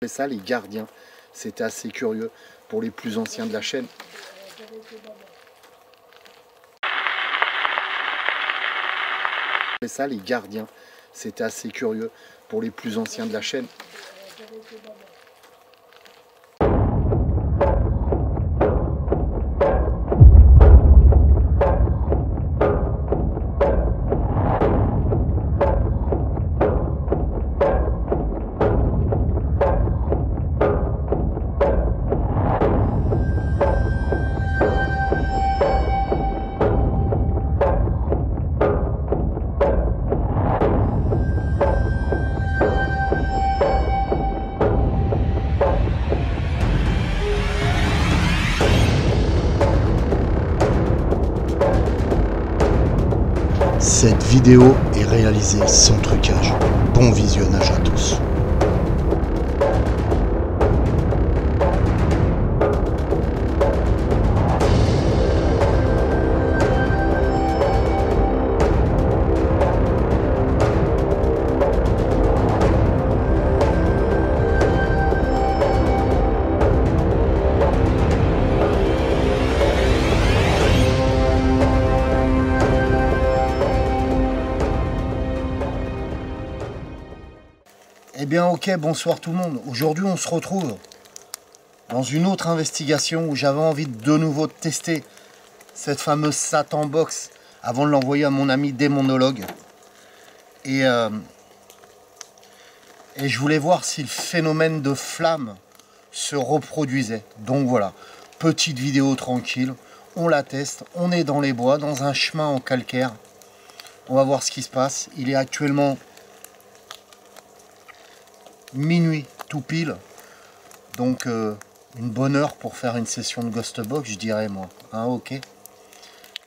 Et ça, les gardiens, c'était assez curieux pour les plus anciens de la chaîne. Et ça, les gardiens, c'était assez curieux pour les plus anciens de la chaîne. Cette vidéo est réalisée sans trucage. Bon visionnage à tous. Eh bien ok, bonsoir tout le monde. Aujourd'hui on se retrouve dans une autre investigation où j'avais envie de nouveau tester cette fameuse Satan Box avant de l'envoyer à mon ami démonologue. Et je voulais voir si le phénomène de flamme se reproduisait. Donc voilà, petite vidéo tranquille, on la teste, on est dans les bois, dans un chemin en calcaire. On va voir ce qui se passe. Il est actuellement minuit tout pile, donc une bonne heure pour faire une session de Ghost Box, je dirais moi, hein, ok.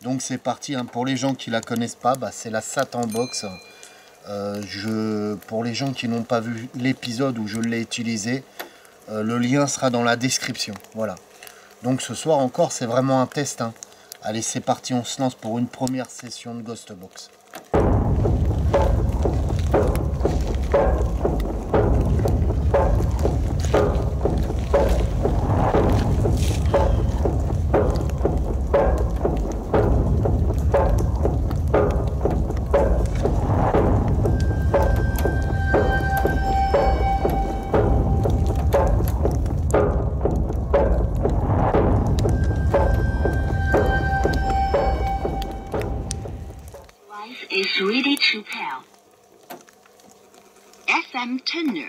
Donc c'est parti, hein. Pour les gens qui la connaissent pas, bah, c'est la Satan Box. Pour les gens qui n'ont pas vu l'épisode où je l'ai utilisé, le lien sera dans la description, voilà. Donc ce soir encore c'est vraiment un test, hein. Allez, c'est parti, on se lance pour une première session de Ghost Box. Is really too pale. FM Turner.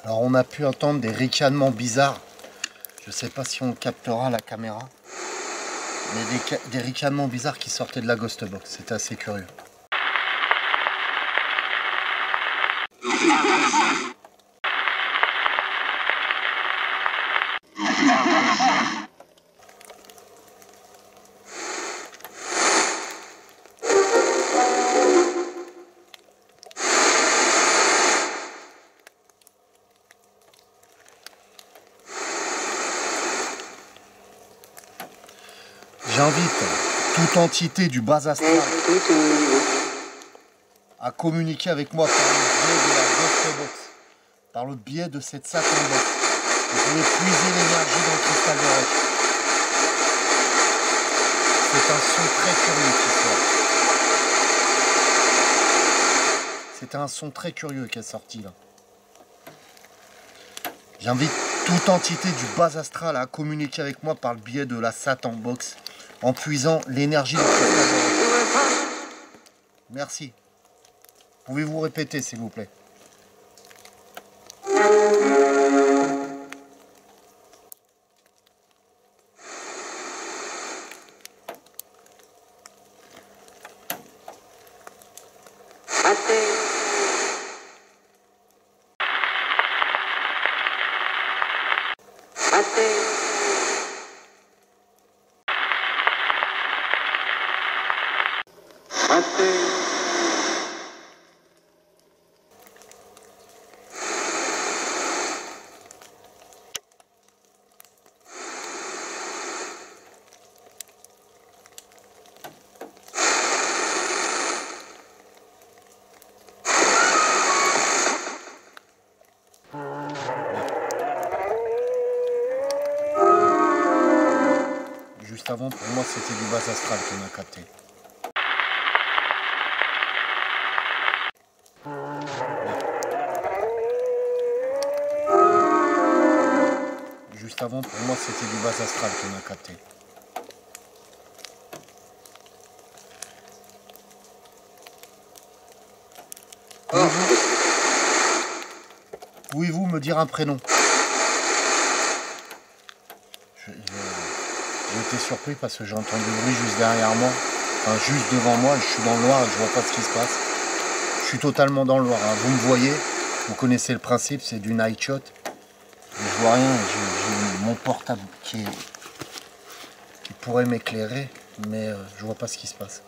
Alors on a pu entendre des ricanements bizarres. Je sais pas si on captera la caméra. Mais des ricanements bizarres qui sortaient de la Ghost Box. C'était assez curieux. J'invite toute entité du bas astral à communiquer avec moi par le biais de la Ghost Box, par le biais de cette Satan Box. Vous pouvez puiser l'énergie dans le cristal de roche. C'est un son très curieux qui sort. C'est un son très curieux qui est sorti là. J'invite toute entité du bas astral à communiquer avec moi par le biais de la Satan Box en puisant l'énergie du cristal de roche. Merci. Pouvez-vous répéter s'il vous plaît? moi, c'était du bas astral qu'on a capté. Juste avant, pour moi, c'était du bas astral qu'on a capté. Pouvez-vous me dire un prénom? J'ai été surpris parce que j'ai entendu le bruit juste derrière moi, enfin juste devant moi, je suis dans le noir et je vois pas ce qui se passe. Je suis totalement dans le noir, hein. Vous me voyez, vous connaissez le principe, c'est du night shot. Je vois rien, j'ai mon portable qui pourrait m'éclairer, mais je vois pas ce qui se passe.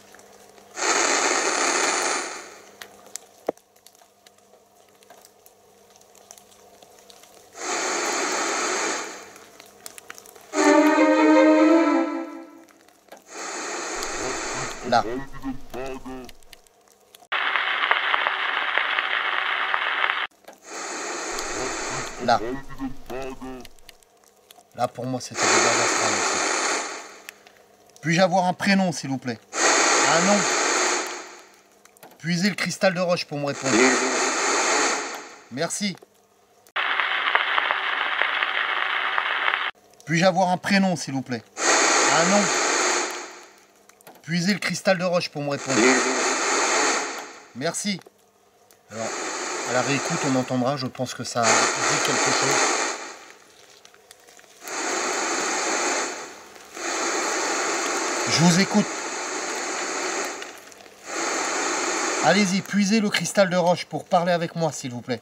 Là. Là. Là, pour moi, c'était le bas astral aussi. Puis-je avoir un prénom, s'il vous plaît? Un nom. Puisez le cristal de roche pour me répondre. Merci. Puis-je avoir un prénom, s'il vous plaît? Un nom. Puisez le cristal de roche pour me répondre. Merci. Alors, à la réécoute, on entendra, je pense que ça dit quelque chose. Je vous écoute. Allez-y, puisez le cristal de roche pour parler avec moi, s'il vous plaît.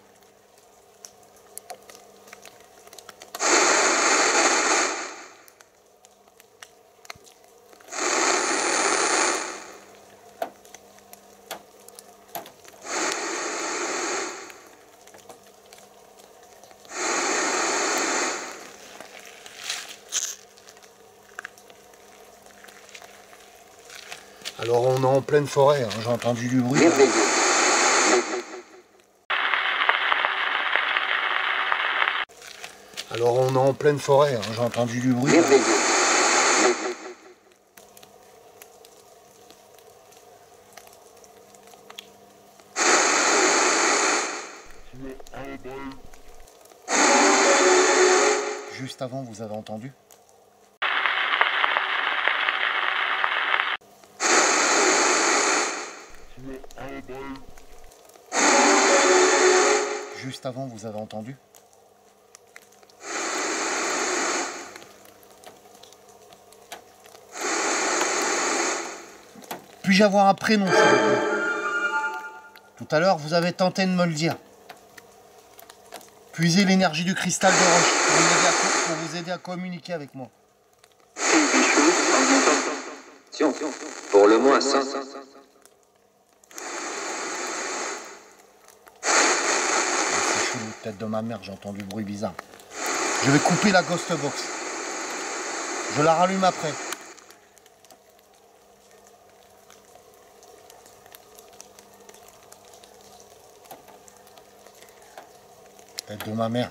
Alors on est en pleine forêt, hein, j'ai entendu du bruit. Alors on est en pleine forêt, hein, j'ai entendu du bruit. Juste avant, vous avez entendu? Juste avant, vous avez entendu? Puis-je avoir un prénom, s'il vous plaît? Tout à l'heure, vous avez tenté de me le dire. Puisez l'énergie du cristal de roche pour vous aider à communiquer avec moi. Pour le moins 100. Tête de ma mère, j'ai entendu du bruit bizarre. Je vais couper la ghost box. Je la rallume après. Tête de ma mère.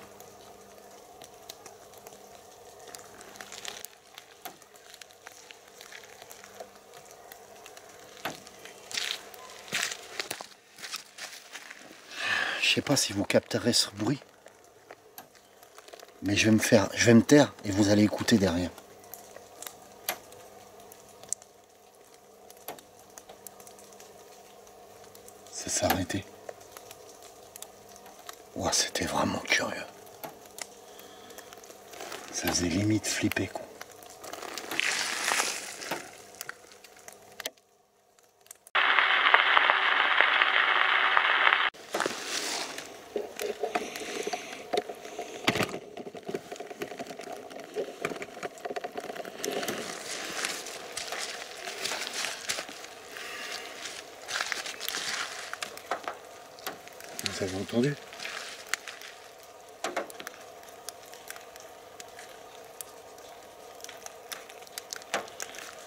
Je sais pas si vous capterez ce bruit, mais je vais me taire et vous allez écouter derrière. Ça s'est arrêté. Ouah, c'était vraiment curieux. Ça faisait limite flipper, quoi. Vous avez entendu?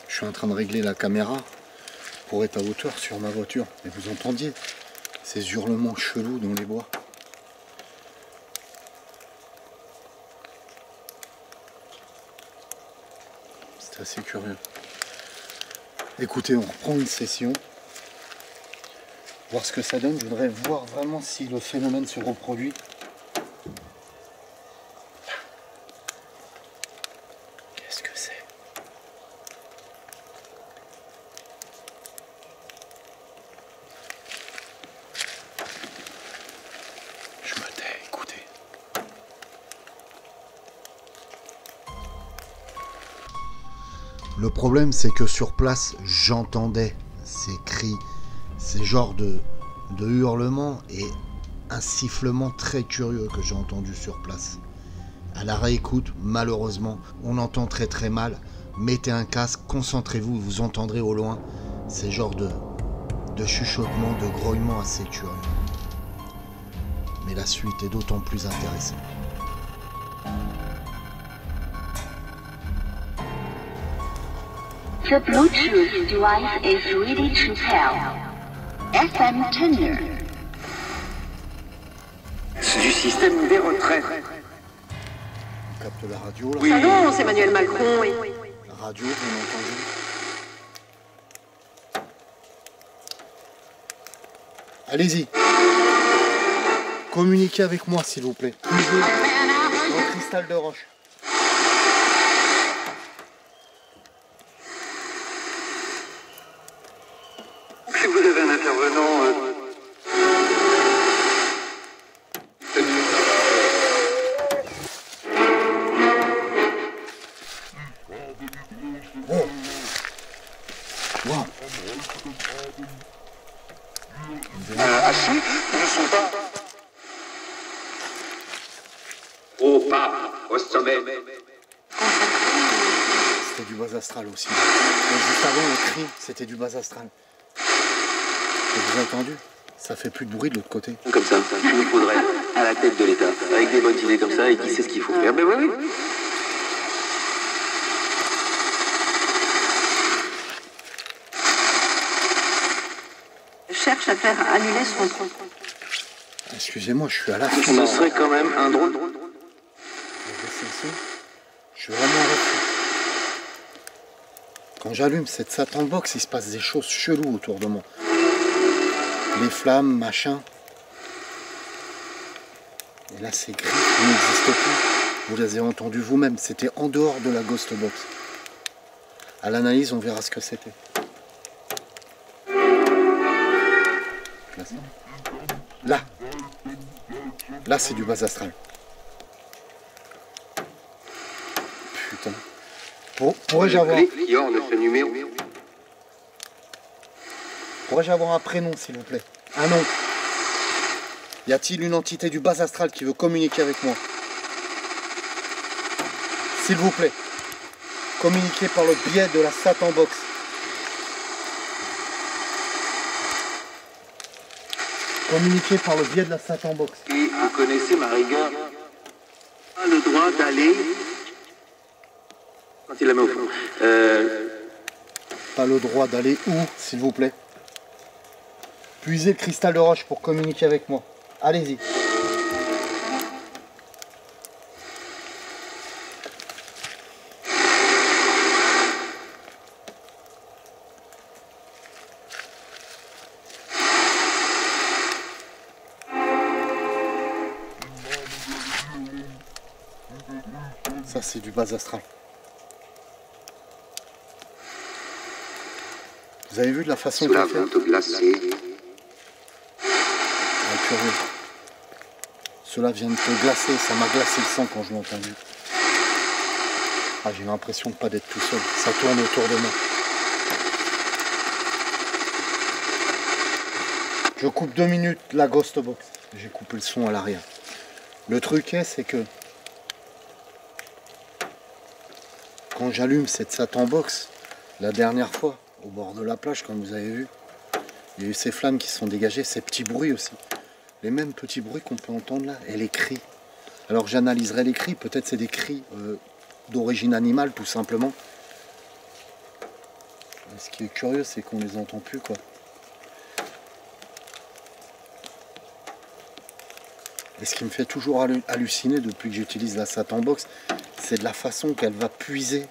Je suis en train de régler la caméra pour être à hauteur sur ma voiture. Et vous entendiez ces hurlements chelous dans les bois. C'était assez curieux. Écoutez, on reprend une session. Voir ce que ça donne. Je voudrais voir vraiment si le phénomène se reproduit. Qu'est-ce que c'est? Je me tais, écoutez. Le problème, c'est que sur place, j'entendais ces cris, ces genres de hurlements et un sifflement très curieux que j'ai entendu sur place. À la réécoute, malheureusement, on entend très très mal. Mettez un casque, concentrez-vous, vous entendrez au loin ces genres de chuchotements, de grognements assez curieux. Mais la suite est d'autant plus intéressante. The Bluetooth device is ready to pair. FM tuner. C'est du système des retraits. On capte la radio là. Oui. Annonce Emmanuel Macron. Oui. La radio, bien entendu. Allez-y. Communiquez avec moi, s'il vous plaît. Puisez dans le cristal de roche. Si vous avez un intervenant... Wow. Assis, ne sont pas... Au pape, au sommet. C'était du bas astral aussi. Et juste avant, le cri, c'était du bas astral. Et vous avez entendu? Ça fait plus de bruit de l'autre côté. Comme ça, il nous faudrait à la tête de l'État, avec des bonnes idées comme ça et qui sait ce qu'il faut faire. Mais oui, oui. Cherche à faire annuler son compte. Excusez-moi, je suis à la Ce serait quand même un drôle. Je suis vraiment arrêté. Quand j'allume cette Satan Box, il se passe des choses cheloues autour de moi. Les flammes, machin. Et là, ces griffes n'existent plus. Vous les avez entendues vous-même. C'était en dehors de la Ghost Box. À l'analyse, on verra ce que c'était. Là. Là, c'est du bas astral. Putain. Pourrais-je avoir... Client de ce numéro. Pourrais-je avoir un prénom, s'il vous plaît? Un nom. Y a-t-il une entité du bas astral qui veut communiquer avec moi? S'il vous plaît. Communiquez par le biais de la Satan Box. Communiquez par le biais de la Satan Box. Et vous connaissez ma rigueur. Pas le droit d'aller... Quand il la met au fond. Pas le droit d'aller où, s'il vous plaît? Puisez le cristal de roche pour communiquer avec moi. Allez-y. Ça, c'est du bas astral. Vous avez vu de la façon qu'il fait? glacée. Ah, curieux. Cela vient de te glacer, ça m'a glacé le sang quand je l'ai entendu. Ah, j'ai l'impression de pas d'être tout seul. Ça tourne autour de moi. Je coupe 2 minutes la Ghost Box. J'ai coupé le son à l'arrière. Le truc est, c'est que quand j'allume cette Satan Box, la dernière fois, au bord de la plage, comme vous avez vu, il y a eu ces flammes qui se sont dégagées, ces petits bruits aussi. Les mêmes petits bruits qu'on peut entendre là, et les cris. Alors j'analyserai les cris, peut-être c'est des cris d'origine animale, tout simplement. Et ce qui est curieux, c'est qu'on les entend plus, quoi. Et ce qui me fait toujours halluciner depuis que j'utilise la Satan Box, c'est de la façon qu'elle va puiser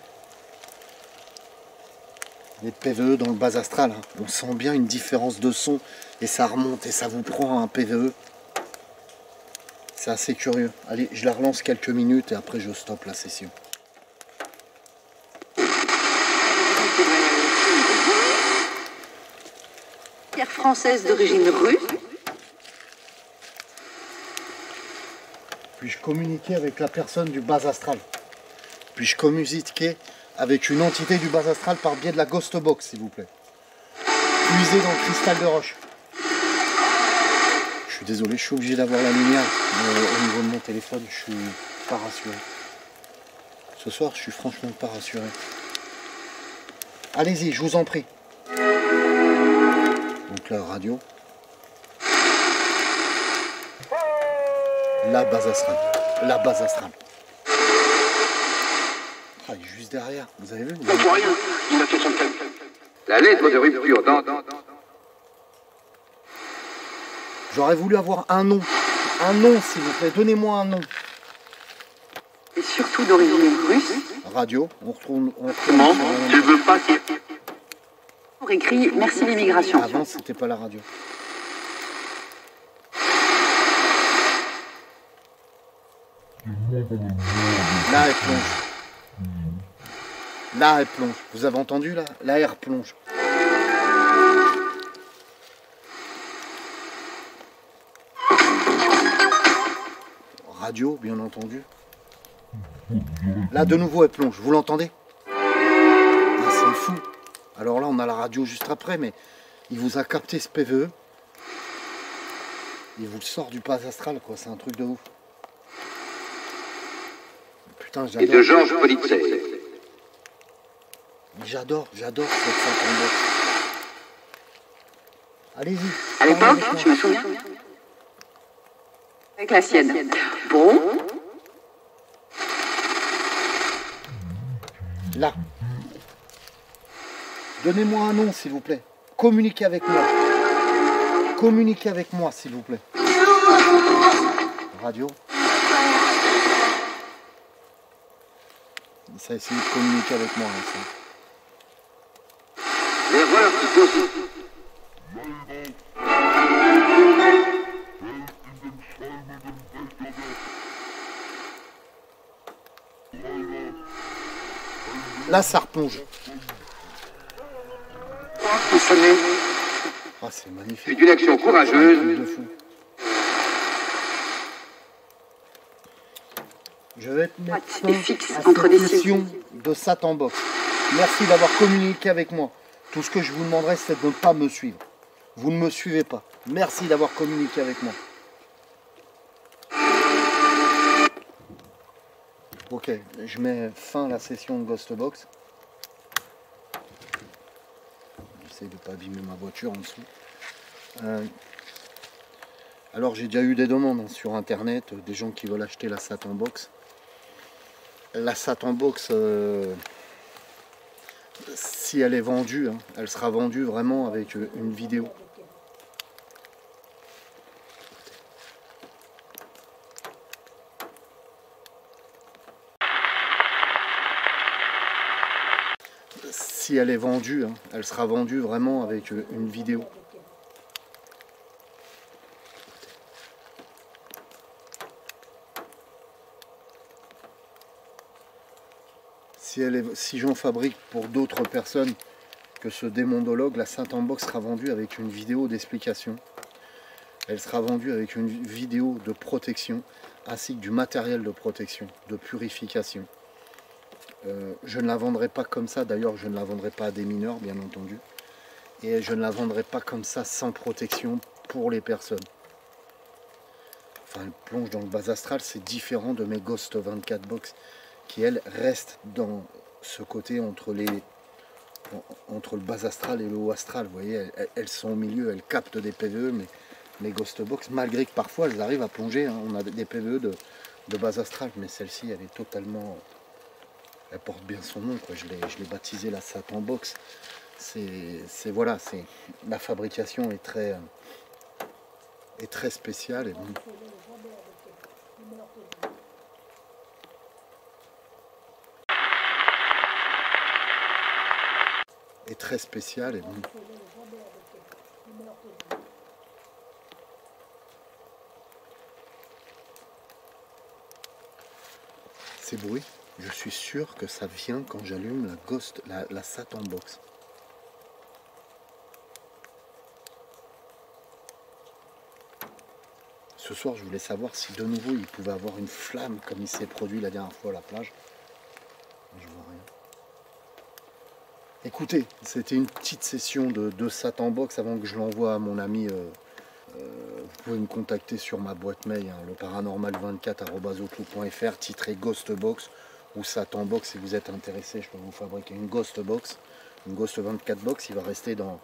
Les PVE dans le bas astral, hein. On sent bien une différence de son et ça remonte et ça vous prend un PVE. C'est assez curieux. Allez, je la relance quelques minutes et après je stoppe la session. Pierre française d'origine russe. Puis-je communiquer avec la personne du bas astral? Puis-je communiquer avec une entité du bas astral par biais de la Ghost Box, s'il vous plaît? Puiser dans le cristal de roche. Je suis désolé, je suis obligé d'avoir la lumière au niveau de mon téléphone. Je suis pas rassuré. Ce soir, je suis franchement pas rassuré. Allez-y, je vous en prie. Donc la radio. La base astrale. La base astrale. Ah, il est juste derrière. Vous avez vu? Non, pour rien. Il a fait son calme. La lettre de rupture dans... J'aurais voulu avoir un nom. Un nom, s'il vous plaît. Donnez-moi un nom. Et surtout d'origine russe. Radio. On retrouve Comment? Tu veux pas qu'il... Pour écrit merci l'immigration. Avant, c'était pas la radio. Là, elle plonge. Là, elle plonge. Vous avez entendu, là? Là, elle replonge. Radio, bien entendu. Là, de nouveau, elle plonge. Vous l'entendez? Ah, c'est fou. Alors là, on a la radio juste après, mais il vous a capté ce PVE. Il vous le sort du bas astral, quoi. C'est un truc de ouf. Putain, Et de Georges Politzer. J'adore cette Satan Box. Allez-y. À l'époque, je me souviens. Avec la sienne. Bon. Là. Donnez-moi un nom, s'il vous plaît. Communiquez avec moi. Communiquez avec moi, s'il vous plaît. Radio. Ça a essayé de communiquer avec moi. Hein, L'erreur qui cause... Là, ça replonge. Ah, c'est magnifique. C'est une action courageuse. Un truc de fou. Je vais te mettre fin Et fixe à entre cette des session de Satan Box. Merci d'avoir communiqué avec moi. Tout ce que je vous demanderai, c'est de ne pas me suivre. Vous ne me suivez pas. Merci d'avoir communiqué avec moi. Ok, je mets fin à la session de Ghost Box. J'essaie de ne pas abîmer ma voiture en dessous. Alors j'ai déjà eu des demandes hein, sur internet, des gens qui veulent acheter la Satan Box. La Satan Box, si elle est vendue, hein, elle sera vendue vraiment avec une vidéo. Si elle est vendue, hein, elle sera vendue vraiment avec une vidéo. Si j'en fabrique pour d'autres personnes que ce démondologue, la Satan Box sera vendue avec une vidéo d'explication. Elle sera vendue avec une vidéo de protection, ainsi que du matériel de protection, de purification. Je ne la vendrai pas comme ça, d'ailleurs je ne la vendrai pas à des mineurs, bien entendu. Et je ne la vendrai pas comme ça, sans protection pour les personnes. Enfin, elle plonge dans le bas astral, c'est différent de mes Ghost 24 Box, qui elles restent dans ce côté entre le bas astral et le haut astral. Vous voyez, elles sont au milieu, elles captent des PVE, mais mes Ghost Box, malgré que parfois elles arrivent à plonger, hein, on a des PVE de bas astral, mais celle-ci elle est totalement... Elle porte bien son nom, quoi. Je l'ai baptisée la Satan Box. Voilà, la fabrication est très spéciale. Et bon. est très spécial. Et bon. Ces bruits, je suis sûr que ça vient quand j'allume la Satan Box. Ce soir, je voulais savoir si de nouveau il pouvait avoir une flamme comme il s'est produit la dernière fois à la plage. Je vois rien. Écoutez, c'était une petite session de Satan Box avant que je l'envoie à mon ami. Vous pouvez me contacter sur ma boîte mail, hein, leparanormal24@outlook.fr, titré Ghost Box ou Satan Box. Si vous êtes intéressé, je peux vous fabriquer une Ghost Box, une Ghost 24 Box. Il va rester dans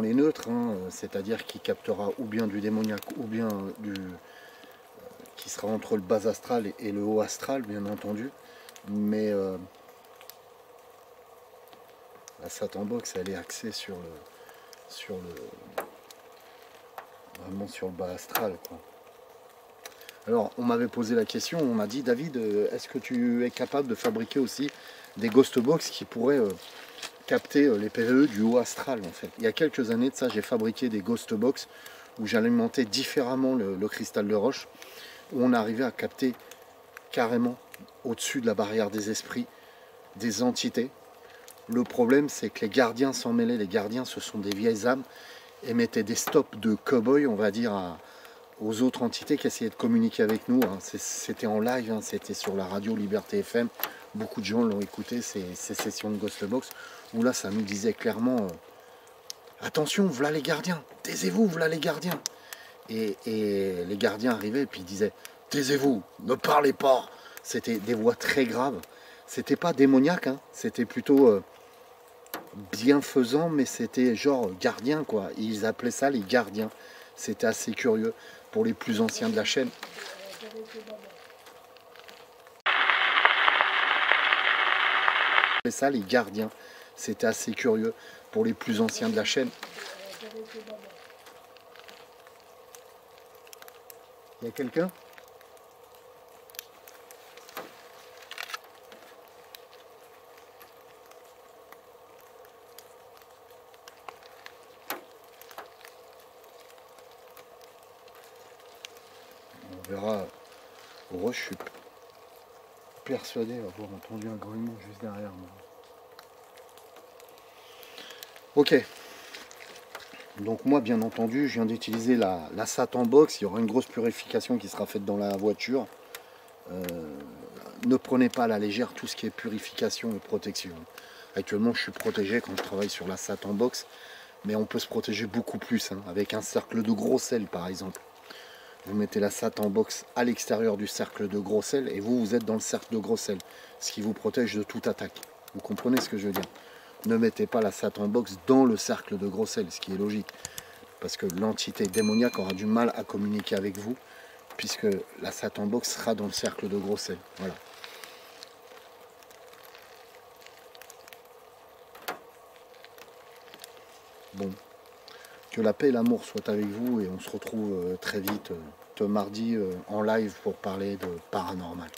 les neutres, hein, c'est-à-dire qu'il captera ou bien du démoniaque ou bien qui sera entre le bas astral et le haut astral, bien entendu. Mais la Satan Box, elle est axée vraiment sur le bas astral, quoi. Alors, on m'avait posé la question, on m'a dit, David, est-ce que tu es capable de fabriquer aussi des Ghost Box qui pourraient capter les PVE du haut astral, en fait. Il y a quelques années de ça, j'ai fabriqué des Ghost Box où j'alimentais différemment le cristal de roche, où on arrivait à capter carrément au-dessus de la barrière des esprits des entités. Le problème, c'est que les gardiens s'en mêlaient. Les gardiens, ce sont des vieilles âmes, et mettaient des stops de cow-boy, on va dire, aux autres entités qui essayaient de communiquer avec nous. Hein. C'était en live, hein, c'était sur la radio Liberté FM. Beaucoup de gens l'ont écouté, ces sessions de Ghost Box, où là, ça nous disait clairement attention, voilà les gardiens, taisez-vous, voilà les gardiens. Et les gardiens arrivaient et puis ils disaient taisez-vous, ne parlez pas. C'était des voix très graves. C'était pas démoniaque, hein, c'était plutôt bienfaisant, mais c'était genre gardien, quoi. Ils appelaient ça les gardiens. C'était assez curieux pour les plus anciens de la chaîne. Ça, les gardiens, c'était assez curieux pour les plus anciens de la chaîne. Il y a quelqu'un ? On verra. Je suis persuadé d'avoir entendu un grognement juste derrière moi. Ok. Donc moi, bien entendu, je viens d'utiliser la Satan Box. Il y aura une grosse purification qui sera faite dans la voiture. Ne prenez pas à la légère tout ce qui est purification et protection. Actuellement, je suis protégé quand je travaille sur la Satan Box. Mais on peut se protéger beaucoup plus, hein, avec un cercle de gros sel, par exemple. Vous mettez la Satan Box à l'extérieur du cercle de gros sel et vous êtes dans le cercle de gros sel, ce qui vous protège de toute attaque. Vous comprenez ce que je veux dire? Ne mettez pas la Satan Box dans le cercle de gros sel, ce qui est logique, parce que l'entité démoniaque aura du mal à communiquer avec vous, puisque la Satan Box sera dans le cercle de gros sel. Voilà. Bon. Que la paix et l'amour soient avec vous et on se retrouve très vite, mardi, en live pour parler de paranormal.